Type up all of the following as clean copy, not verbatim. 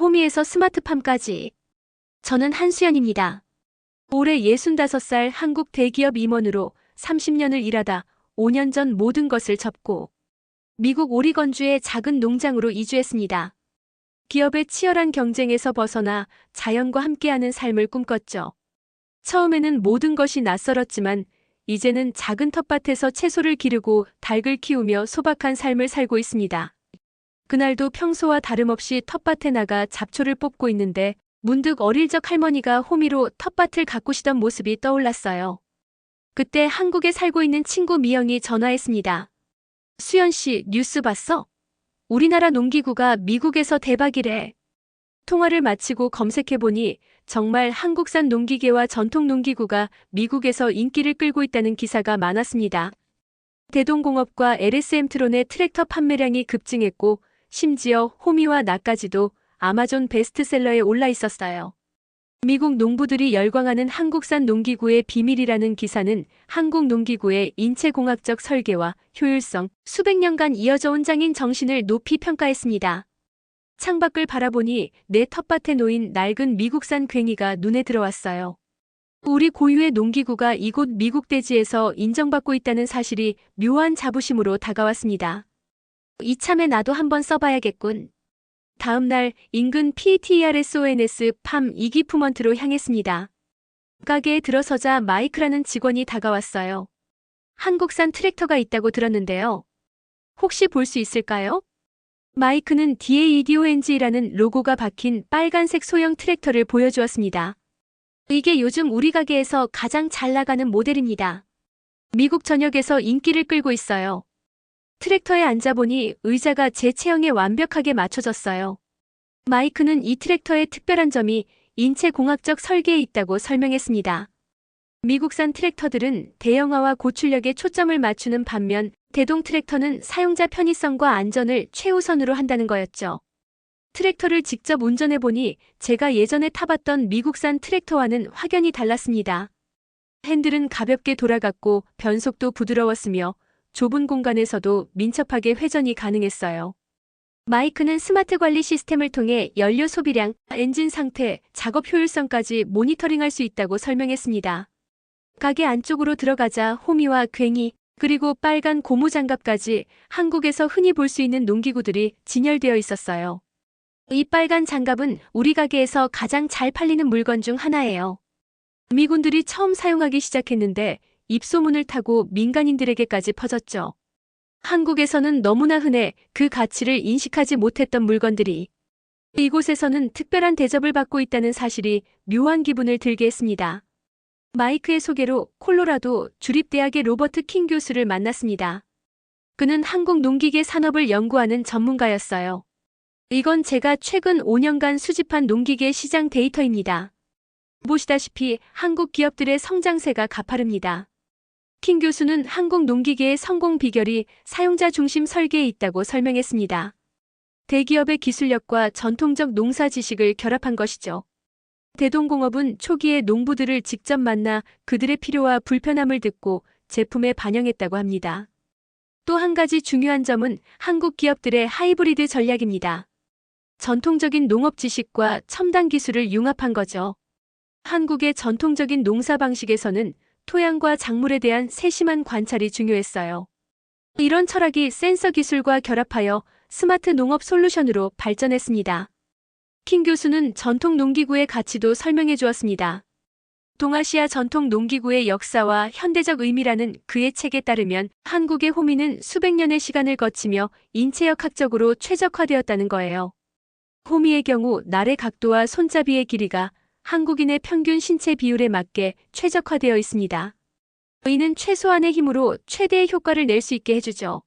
호미에서 스마트팜까지. 저는 한수연입니다. 올해 65살 한국 대기업 임원으로 30년을 일하다 5년 전 모든 것을 접고 미국 오리건주의 작은 농장으로 이주했습니다. 기업의 치열한 경쟁에서 벗어나 자연과 함께하는 삶을 꿈꿨죠. 처음에는 모든 것이 낯설었지만 이제는 작은 텃밭에서 채소를 기르고 닭을 키우며 소박한 삶을 살고 있습니다. 그날도 평소와 다름없이 텃밭에 나가 잡초를 뽑고 있는데 문득 어릴 적 할머니가 호미로 텃밭을 가꾸시던 모습이 떠올랐어요. 그때 한국에 살고 있는 친구 미영이 전화했습니다. 수연 씨, 뉴스 봤어? 우리나라 농기구가 미국에서 대박이래. 통화를 마치고 검색해보니 정말 한국산 농기계와 전통 농기구가 미국에서 인기를 끌고 있다는 기사가 많았습니다. 대동공업과 LSM 트론의 트랙터 판매량이 급증했고 심지어 호미와 나까지도 아마존 베스트셀러에 올라 있었어요. 미국 농부들이 열광하는 한국산 농기구의 비밀이라는 기사는 한국 농기구의 인체공학적 설계와 효율성, 수백 년간 이어져 온 장인 정신을 높이 평가했습니다. 창밖을 바라보니 내 텃밭에 놓인 낡은 미국산 괭이가 눈에 들어왔어요. 우리 고유의 농기구가 이곳 미국 대지에서 인정받고 있다는 사실이 묘한 자부심으로 다가왔습니다. 이참에 나도 한번 써봐야겠군. 다음 날 인근 PTRSONS 팜 이기프먼트로 향했습니다. 가게에 들어서자 마이크라는 직원이 다가왔어요. 한국산 트랙터가 있다고 들었는데요. 혹시 볼 수 있을까요? 마이크는 DAEDONG라는 로고가 박힌 빨간색 소형 트랙터를 보여주었습니다. 이게 요즘 우리 가게에서 가장 잘 나가는 모델입니다. 미국 전역에서 인기를 끌고 있어요. 트랙터에 앉아보니 의자가 제 체형에 완벽하게 맞춰졌어요. 마이크는 이 트랙터의 특별한 점이 인체공학적 설계에 있다고 설명했습니다. 미국산 트랙터들은 대형화와 고출력에 초점을 맞추는 반면 대동 트랙터는 사용자 편의성과 안전을 최우선으로 한다는 거였죠. 트랙터를 직접 운전해보니 제가 예전에 타봤던 미국산 트랙터와는 확연히 달랐습니다. 핸들은 가볍게 돌아갔고 변속도 부드러웠으며 좁은 공간에서도 민첩하게 회전이 가능했어요. 마이크는 스마트 관리 시스템을 통해 연료 소비량, 엔진 상태, 작업 효율성까지 모니터링할 수 있다고 설명했습니다. 가게 안쪽으로 들어가자 호미와 괭이, 그리고 빨간 고무장갑까지 한국에서 흔히 볼 수 있는 농기구들이 진열되어 있었어요. 이 빨간 장갑은 우리 가게에서 가장 잘 팔리는 물건 중 하나예요. 미군들이 처음 사용하기 시작했는데 입소문을 타고 민간인들에게까지 퍼졌죠. 한국에서는 너무나 흔해 그 가치를 인식하지 못했던 물건들이 이곳에서는 특별한 대접을 받고 있다는 사실이 묘한 기분을 들게 했습니다. 마이크의 소개로 콜로라도 주립대학의 로버트 킹 교수를 만났습니다. 그는 한국 농기계 산업을 연구하는 전문가였어요. 이건 제가 최근 5년간 수집한 농기계 시장 데이터입니다. 보시다시피 한국 기업들의 성장세가 가파릅니다. 킹 교수는 한국 농기계의 성공 비결이 사용자 중심 설계에 있다고 설명했습니다. 대기업의 기술력과 전통적 농사 지식을 결합한 것이죠. 대동공업은 초기에 농부들을 직접 만나 그들의 필요와 불편함을 듣고 제품에 반영했다고 합니다. 또 한 가지 중요한 점은 한국 기업들의 하이브리드 전략입니다. 전통적인 농업 지식과 첨단 기술을 융합한 거죠. 한국의 전통적인 농사 방식에서는 토양과 작물에 대한 세심한 관찰이 중요했어요. 이런 철학이 센서 기술과 결합하여 스마트 농업 솔루션으로 발전했습니다. 킹 교수는 전통 농기구의 가치도 설명해 주었습니다. 동아시아 전통 농기구의 역사와 현대적 의미라는 그의 책에 따르면 한국의 호미는 수백 년의 시간을 거치며 인체역학적으로 최적화되었다는 거예요. 호미의 경우 날의 각도와 손잡이의 길이가 한국인의 평균 신체 비율에 맞게 최적화되어 있습니다. 이는 최소한의 힘으로 최대의 효과를 낼 수 있게 해주죠.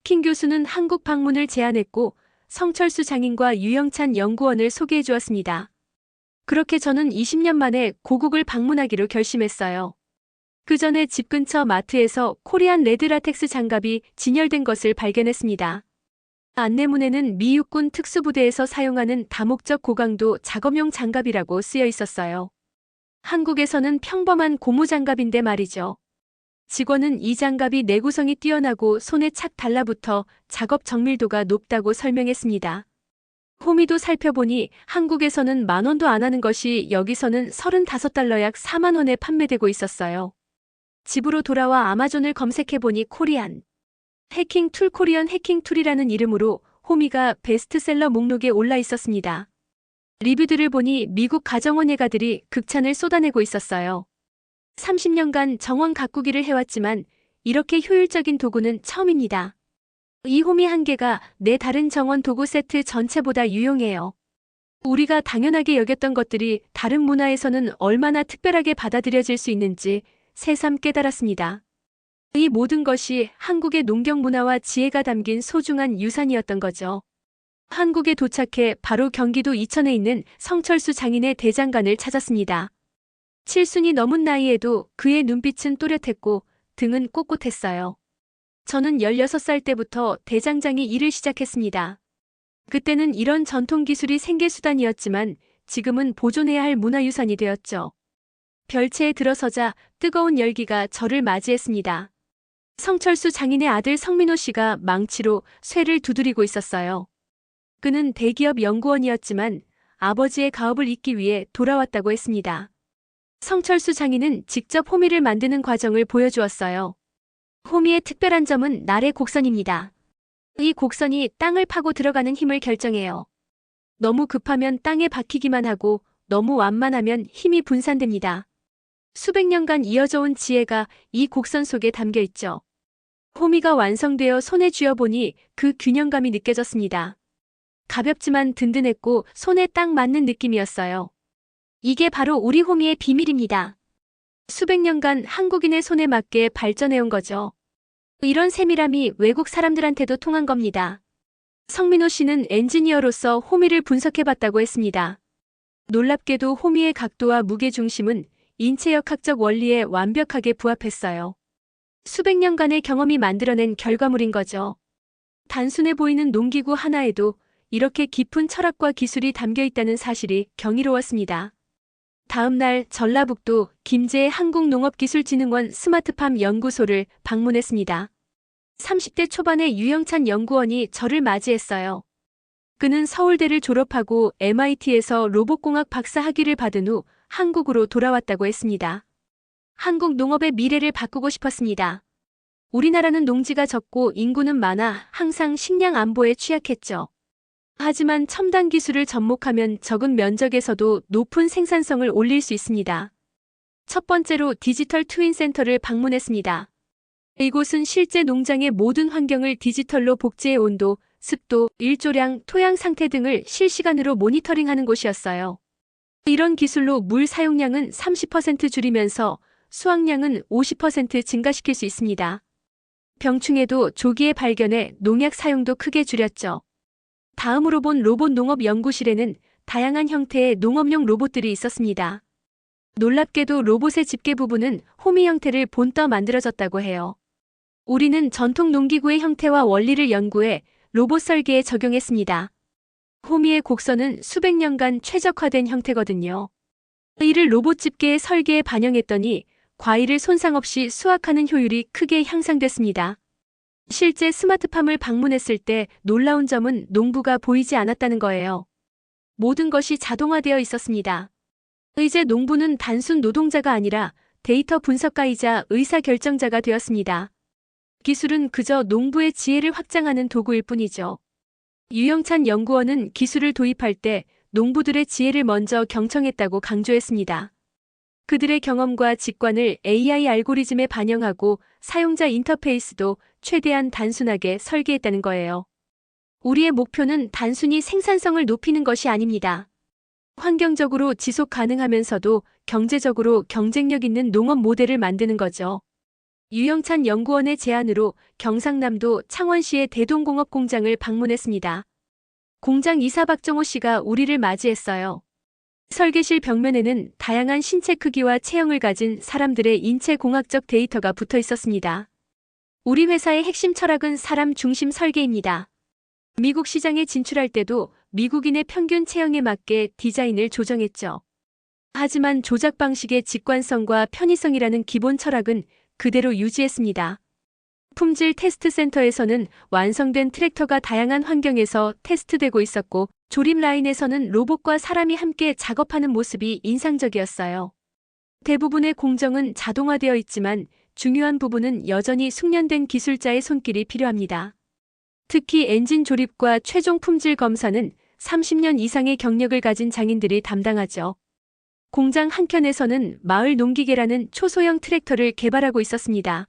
킹 교수는 한국 방문을 제안했고 성철수 장인과 유영찬 연구원을 소개해 주었습니다. 그렇게 저는 20년 만에 고국을 방문하기로 결심했어요. 그 전에 집 근처 마트에서 코리안 레드라텍스 장갑이 진열된 것을 발견했습니다. 안내문에는 미 육군 특수부대에서 사용하는 다목적 고강도 작업용 장갑이라고 쓰여 있었어요. 한국에서는 평범한 고무장갑인데 말이죠. 직원은 이 장갑이 내구성이 뛰어나고 손에 착 달라붙어 작업 정밀도가 높다고 설명했습니다. 호미도 살펴보니 한국에서는 10,000원도 안 하는 것이 여기서는 $35 약 4만 원에 판매되고 있었어요. 집으로 돌아와 아마존을 검색해보니 코리안 해킹 툴 코리안 해킹 툴이라는 이름으로 호미가 베스트셀러 목록에 올라 있었습니다. 리뷰들을 보니 미국 가정원예가들이 극찬을 쏟아내고 있었어요. 30년간 정원 가꾸기를 해왔지만 이렇게 효율적인 도구는 처음입니다. 이 호미 한 개가 내 다른 정원 도구 세트 전체보다 유용해요. 우리가 당연하게 여겼던 것들이 다른 문화에서는 얼마나 특별하게 받아들여질 수 있는지 새삼 깨달았습니다. 이 모든 것이 한국의 농경 문화와 지혜가 담긴 소중한 유산이었던 거죠. 한국에 도착해 바로 경기도 이천에 있는 성철수 장인의 대장간을 찾았습니다. 칠순이 넘은 나이에도 그의 눈빛은 또렷했고 등은 꼿꼿했어요. 저는 16살 때부터 대장장이 일을 시작했습니다. 그때는 이런 전통 기술이 생계수단이었지만 지금은 보존해야 할 문화유산이 되었죠. 별채에 들어서자 뜨거운 열기가 저를 맞이했습니다. 성철수 장인의 아들 성민호 씨가 망치로 쇠를 두드리고 있었어요. 그는 대기업 연구원이었지만 아버지의 가업을 잇기 위해 돌아왔다고 했습니다. 성철수 장인은 직접 호미를 만드는 과정을 보여주었어요. 호미의 특별한 점은 날의 곡선입니다. 이 곡선이 땅을 파고 들어가는 힘을 결정해요. 너무 급하면 땅에 박히기만 하고 너무 완만하면 힘이 분산됩니다. 수백 년간 이어져 온 지혜가 이 곡선 속에 담겨 있죠. 호미가 완성되어 손에 쥐어보니 그 균형감이 느껴졌습니다. 가볍지만 든든했고 손에 딱 맞는 느낌이었어요. 이게 바로 우리 호미의 비밀입니다. 수백 년간 한국인의 손에 맞게 발전해온 거죠. 이런 세밀함이 외국 사람들한테도 통한 겁니다. 성민호 씨는 엔지니어로서 호미를 분석해봤다고 했습니다. 놀랍게도 호미의 각도와 무게중심은 인체역학적 원리에 완벽하게 부합했어요. 수백 년간의 경험이 만들어낸 결과물인 거죠. 단순해 보이는 농기구 하나에도 이렇게 깊은 철학과 기술이 담겨 있다는 사실이 경이로웠습니다. 다음 날 전라북도 김제의 한국농업기술진흥원 스마트팜 연구소를 방문했습니다. 30대 초반의 유영찬 연구원이 저를 맞이했어요. 그는 서울대를 졸업하고 MIT에서 로봇공학 박사 학위를 받은 후 한국으로 돌아왔다고 했습니다. 한국 농업의 미래를 바꾸고 싶었습니다. 우리나라는 농지가 적고 인구는 많아 항상 식량 안보에 취약했죠. 하지만 첨단 기술을 접목하면 적은 면적에서도 높은 생산성을 올릴 수 있습니다. 첫 번째로 디지털 트윈 센터를 방문했습니다. 이곳은 실제 농장의 모든 환경을 디지털로 복제해 온도, 습도, 일조량, 토양 상태 등을 실시간으로 모니터링하는 곳이었어요. 이런 기술로 물 사용량은 30% 줄이면서 수확량은 50% 증가시킬 수 있습니다. 병충해도 조기에 발견해 농약 사용도 크게 줄였죠. 다음으로 본 로봇 농업 연구실에는 다양한 형태의 농업용 로봇들이 있었습니다. 놀랍게도 로봇의 집게 부분은 호미 형태를 본떠 만들어졌다고 해요. 우리는 전통 농기구의 형태와 원리를 연구해 로봇 설계에 적용했습니다. 호미의 곡선은 수백 년간 최적화된 형태거든요. 이를 로봇 집게의 설계에 반영했더니 과일을 손상 없이 수확하는 효율이 크게 향상됐습니다. 실제 스마트팜을 방문했을 때 놀라운 점은 농부가 보이지 않았다는 거예요. 모든 것이 자동화되어 있었습니다. 이제 농부는 단순 노동자가 아니라 데이터 분석가이자 의사결정자가 되었습니다. 기술은 그저 농부의 지혜를 확장하는 도구일 뿐이죠. 유영찬 연구원은 기술을 도입할 때 농부들의 지혜를 먼저 경청했다고 강조했습니다. 그들의 경험과 직관을 AI 알고리즘에 반영하고 사용자 인터페이스도 최대한 단순하게 설계했다는 거예요. 우리의 목표는 단순히 생산성을 높이는 것이 아닙니다. 환경적으로 지속 가능하면서도 경제적으로 경쟁력 있는 농업 모델을 만드는 거죠. 유영찬 연구원의 제안으로 경상남도 창원시의 대동공업 공장을 방문했습니다. 공장 이사 박정호 씨가 우리를 맞이했어요. 설계실 벽면에는 다양한 신체 크기와 체형을 가진 사람들의 인체 공학적 데이터가 붙어 있었습니다. 우리 회사의 핵심 철학은 사람 중심 설계입니다. 미국 시장에 진출할 때도 미국인의 평균 체형에 맞게 디자인을 조정했죠. 하지만 조작 방식의 직관성과 편의성이라는 기본 철학은 그대로 유지했습니다. 품질 테스트 센터에서는 완성된 트랙터가 다양한 환경에서 테스트되고 있었고, 조립 라인에서는 로봇과 사람이 함께 작업하는 모습이 인상적이었어요. 대부분의 공정은 자동화되어 있지만 중요한 부분은 여전히 숙련된 기술자의 손길이 필요합니다. 특히 엔진 조립과 최종 품질 검사는 30년 이상의 경력을 가진 장인들이 담당하죠. 공장 한켠에서는 마을 농기계라는 초소형 트랙터를 개발하고 있었습니다.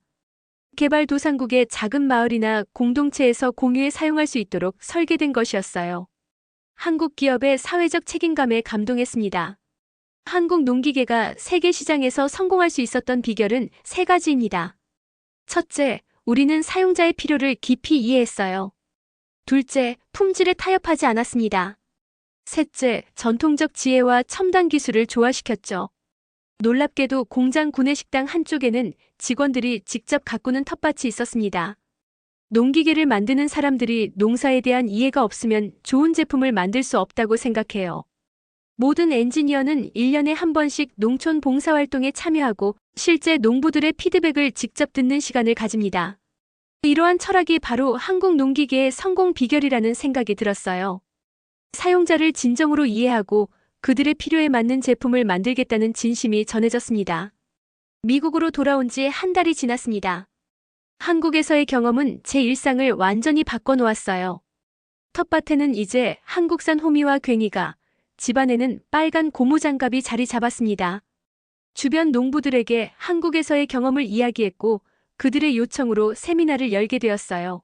개발도상국의 작은 마을이나 공동체에서 공유에 사용할 수 있도록 설계된 것이었어요. 한국 기업의 사회적 책임감에 감동했습니다. 한국 농기계가 세계 시장에서 성공할 수 있었던 비결은 세 가지입니다. 첫째, 우리는 사용자의 필요를 깊이 이해했어요. 둘째, 품질에 타협하지 않았습니다. 셋째, 전통적 지혜와 첨단 기술을 조화시켰죠. 놀랍게도 공장 구내식당 한쪽에는 직원들이 직접 가꾸는 텃밭이 있었습니다. 농기계를 만드는 사람들이 농사에 대한 이해가 없으면 좋은 제품을 만들 수 없다고 생각해요. 모든 엔지니어는 1년에 한 번씩 농촌 봉사활동에 참여하고 실제 농부들의 피드백을 직접 듣는 시간을 가집니다. 이러한 철학이 바로 한국 농기계의 성공 비결이라는 생각이 들었어요. 사용자를 진정으로 이해하고 그들의 필요에 맞는 제품을 만들겠다는 진심이 전해졌습니다. 미국으로 돌아온 지 한 달이 지났습니다. 한국에서의 경험은 제 일상을 완전히 바꿔놓았어요. 텃밭에는 이제 한국산 호미와 괭이가, 집안에는 빨간 고무장갑이 자리 잡았습니다. 주변 농부들에게 한국에서의 경험을 이야기했고 그들의 요청으로 세미나를 열게 되었어요.